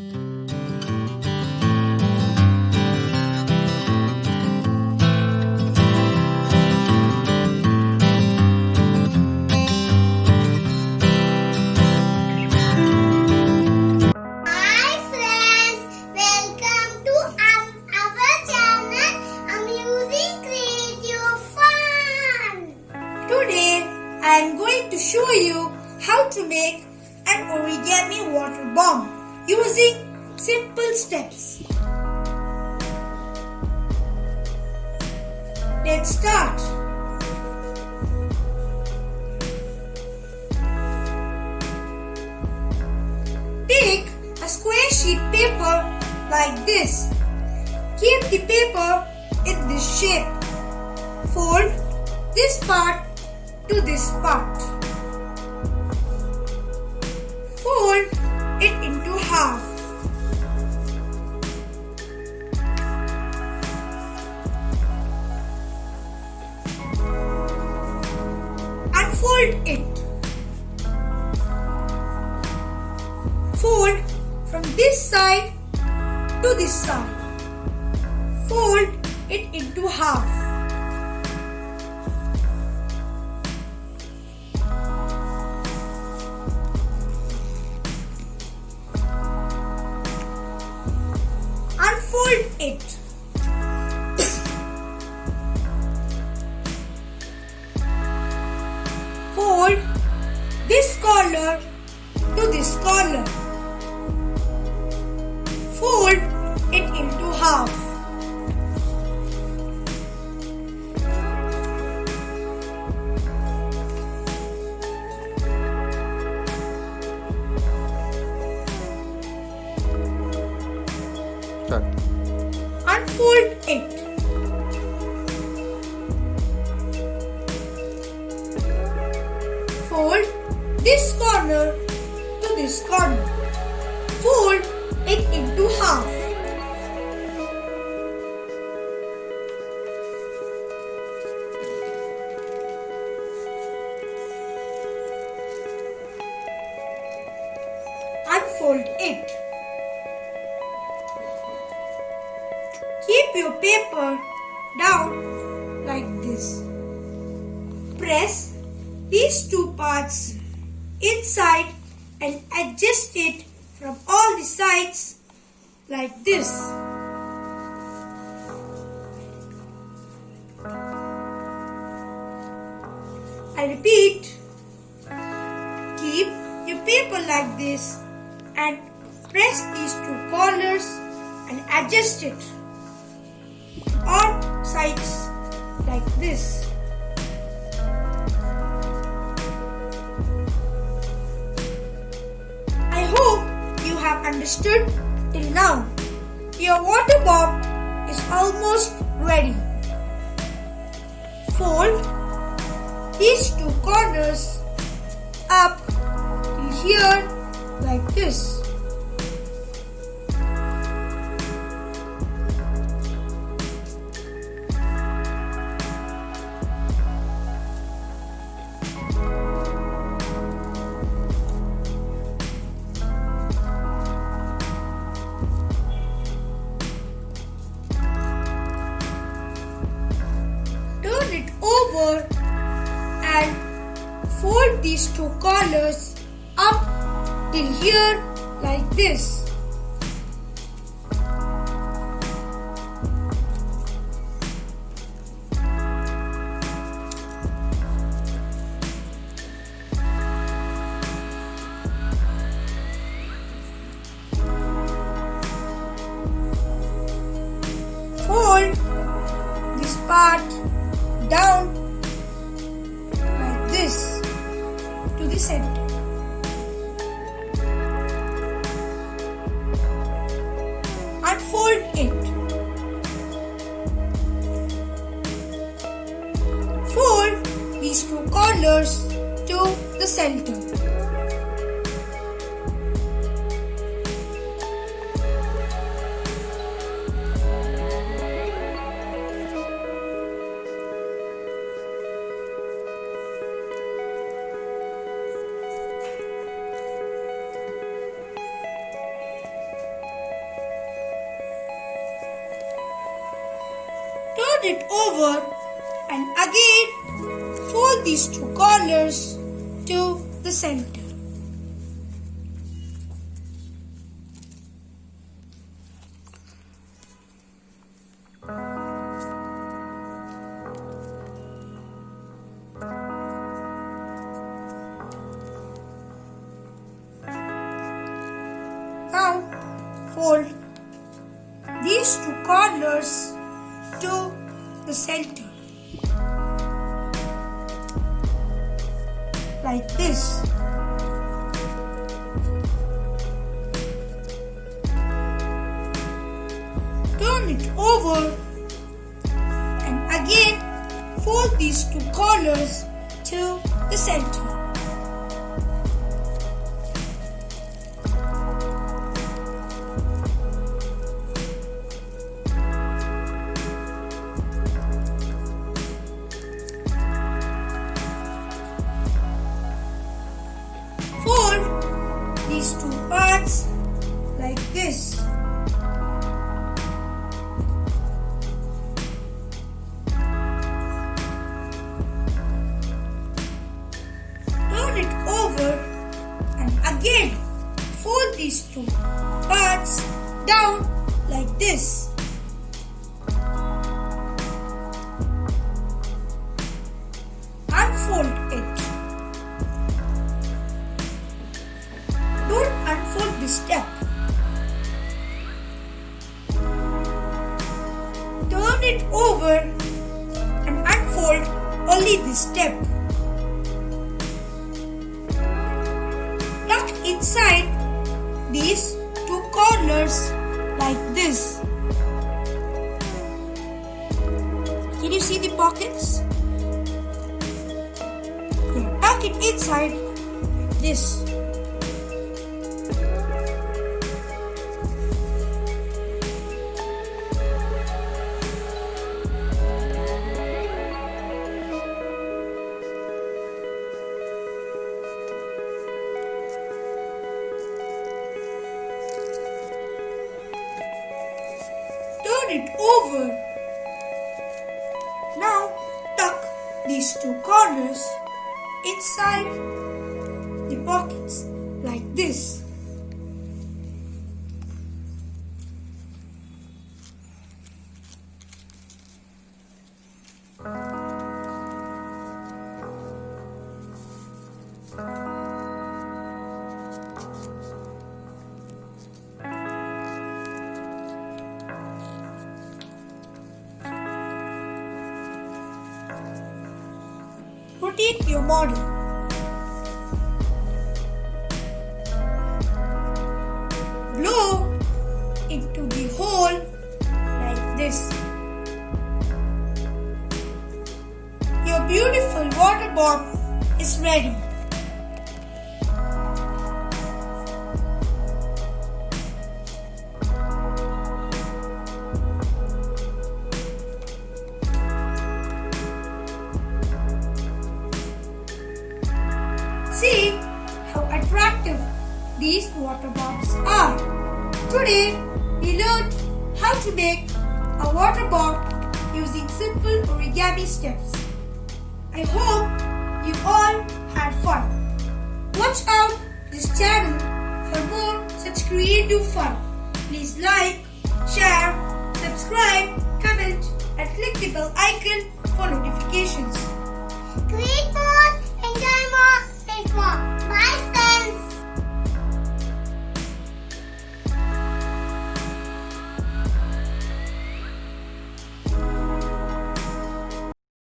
Hi friends, welcome to our channel Amusing Creative Fun. Today I am going to show you how to make an origami water bomb using simple steps. Let's start. Take a square sheet paper like this. Keep the paper in this shape. Fold this part to this part. Fold it into half. Unfold it. Fold from this side to this side. Fold it into half. Unfold it. Fold this corner to this corner. Fold it into half. Unfold it. Fold this corner to this corner. Fold it into half. Unfold it. Keep your paper down like this. Press these two parts inside and adjust it from all the sides like this. I repeat, keep your paper like this and press these two corners and adjust it on sides like this. I hope you have understood till now. Your water bomb is almost ready. Fold these two corners up till here like this. Turn it over and fold these two corners up till here like this. Fold this part down like this to the center. Unfold it. Fold these two corners to the center. Turn it over and again fold these two corners to the center. Now fold these two corners to the center like this. Turn it over and again fold these two corners to the center. Fold these two parts like this. Turn it over and again fold these two parts down like this. Unfold it. Don't unfold this step. Turn it over and unfold only this step. Tuck inside these two corners like this. Can you see the pockets? Tuck it inside like this. Turn it over. Now tuck these two corners inside the pockets like this. Rotate your model. Blow into the hole like this. Your beautiful water bomb is ready. See how attractive these water bombs are. Today we learned how to make a water bomb using simple origami steps. I hope you all had fun. Watch out this channel for more such creative fun. Please like, share, subscribe, comment and click the bell icon for notifications. Create more